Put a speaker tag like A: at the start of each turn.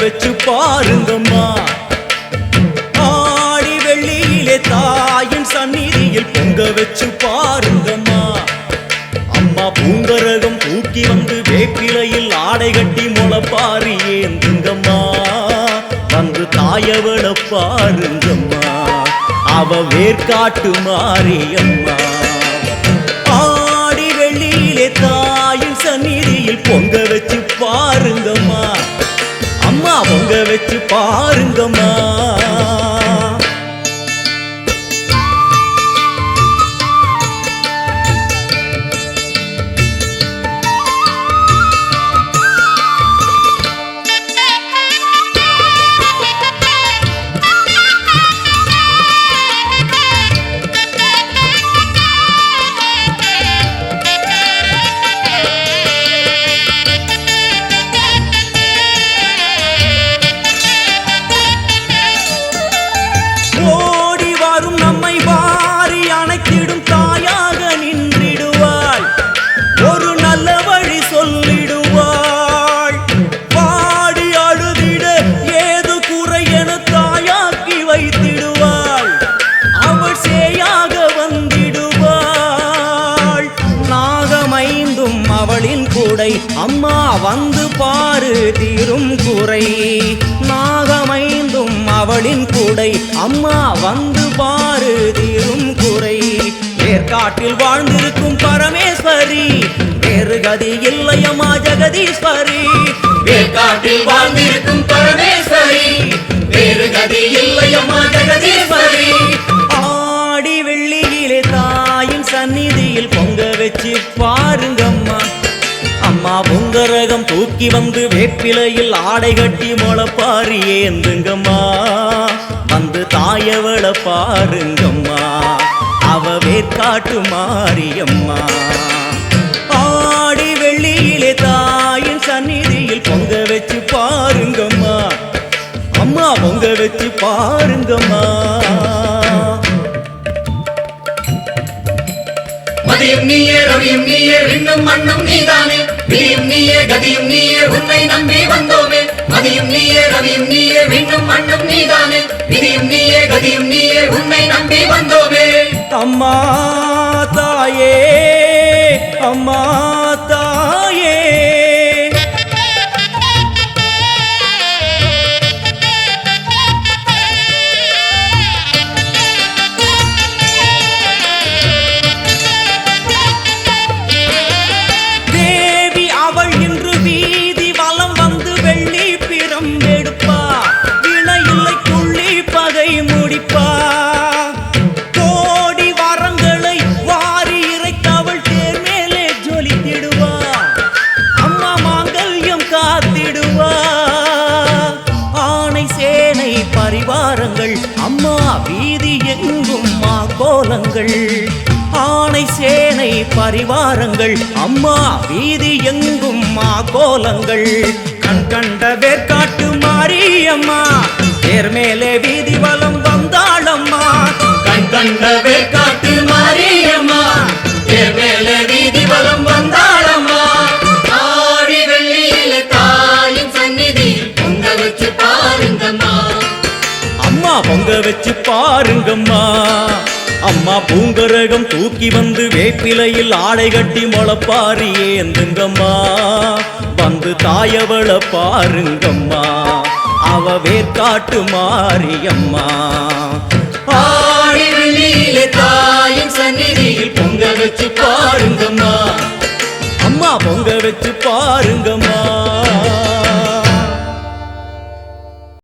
A: வச்சு பாருங்கம்மா. ஆடி வெள்ளியிலே தாயின் சந்நிதியில் பொங்க வச்சு பாருங்கம்மா. அம்மா பூங்கரகம் தூக்கி வந்து வேப்பிலையில் ஆடை கட்டி முளைப்பாரி ஏந்துங்கம்மா. வந்து தாயவள பாருங்கம்மா, அவ வேர்காட்டு மாரியம்மா. ஆடி வெள்ளியிலே தாயின் சந்நிதியில் பொங்க வச்சு பாருங்கம்மா. அம்மா பொங்க வச்சு பாருங்கம்மா. ஓடி வரும் நம்மை வாரி அணைத்திடும் தாயாக நின்றிடுவாள். ஒரு நல்ல வழி சொல்லிடுவாள். பாடி அழுதிட ஏது குறை என தாயாக்கி வைத்திடுவாள். அவள் சேயாக வந்திடுவாள். நாகமைந்தும் அவளின் கூடை, அம்மா வந்து பாரு தீரும் குறை. நாகமைந்தும் அவளின் கூடை, அம்மா வந்து பாரு தீரும் குறை. வேர்காட்டில் வாழ்ந்திருக்கும் பரமேஸ்வரி, வேறு கதி இல்லையம்மா ஜெகதீஸ்வரி. வேர்காட்டில் வாழ்ந்திருக்கும் பரமேஸ்வரி, வேறு கதி இல்லையம்மா ஜெகதீஸ்வரி. ஆடி வெள்ளியிலே தாயின் சந்நிதியில் பொங்க வச்சு பாருங்கம்மா. அம்மா பொங்கரகம் தூக்கி வந்து வேப்பிலையில் ஆடை கட்டி முளைப்பாரி ஏந்துங்கம்மா. வந்து தாயவள பாருங்கம்மா, அவ வேர்காட்டு மாரியம்மா. ஆடி வெள்ளியிலே தாயின் சந்நிதியில் பொங்க வச்சு பாருங்கம்மா. அம்மா பொங்க வச்சு பாருங்கம்மா.
B: மதியும் நீயே ரவியும் நீயே விண்ணும் மண்ணும் நீதானே. விதியும் நீயே கதியும் நீயே உன்னை நம்பி வந்தோமே. மதியும் நீயே ரவியும் நீயே விண்ணும் மண்ணும் நீதானே. விதியும் நீயே கதியும் நீயே உன்னை நம்பி வந்தோமே.
A: அம்மா தாயே, அம்மா தாயே, தேவி அவள் இன்று வீதி வலம் வந்து வெள்ளி பிரம்பெடுப்பா. வினையில்லை துள்ளி பகை முடிப்பா. கோடி வரங்களை வாரி இறைத்தவள் தேர் மேலே ஜொலித்திடுவா. அம்மா மாங்கல்யம் காத்திடுவா. ஆணை சேனை பரிவாரங்கள், அம்மா வீதி எங்கும் கோலங்கள். ஆணை சேனை பரிவாரங்கள், அம்மா வீதி எங்கும் கோலங்கள். கண் கண்ட வேர்காட்டு மாரியம்மா, தேர் மேலே வீதி வலம் வந்தாளம்மா.
B: கண் கண்ட வேர்காட்டு மாரியம்மா, தேர் மேலே வீதி வலம் வந்தாளம்மா. ஆடி வெள்ளியிலே தாயின் சந்நிதியில் பொங்க வச்சு பாருங்கம்மா.
A: அம்மா பொங்க வச்சு பாருங்கம்மா. அம்மா பூங்கரகம் தூக்கி வந்து வேப்பிலையில் ஆடை கட்டி முளைப்பாரி ஏந்துங்கம்மா. வந்து தாயவள பாருங்கம்மா, அவ வேர்காட்டு மாரியம்மா.
B: ஆடி வெள்ளியிலே தாயின் சந்நிதியில் பொங்க வச்சு பாருங்கம்மா.
A: அம்மா பொங்க வச்சு பாருங்கம்மா.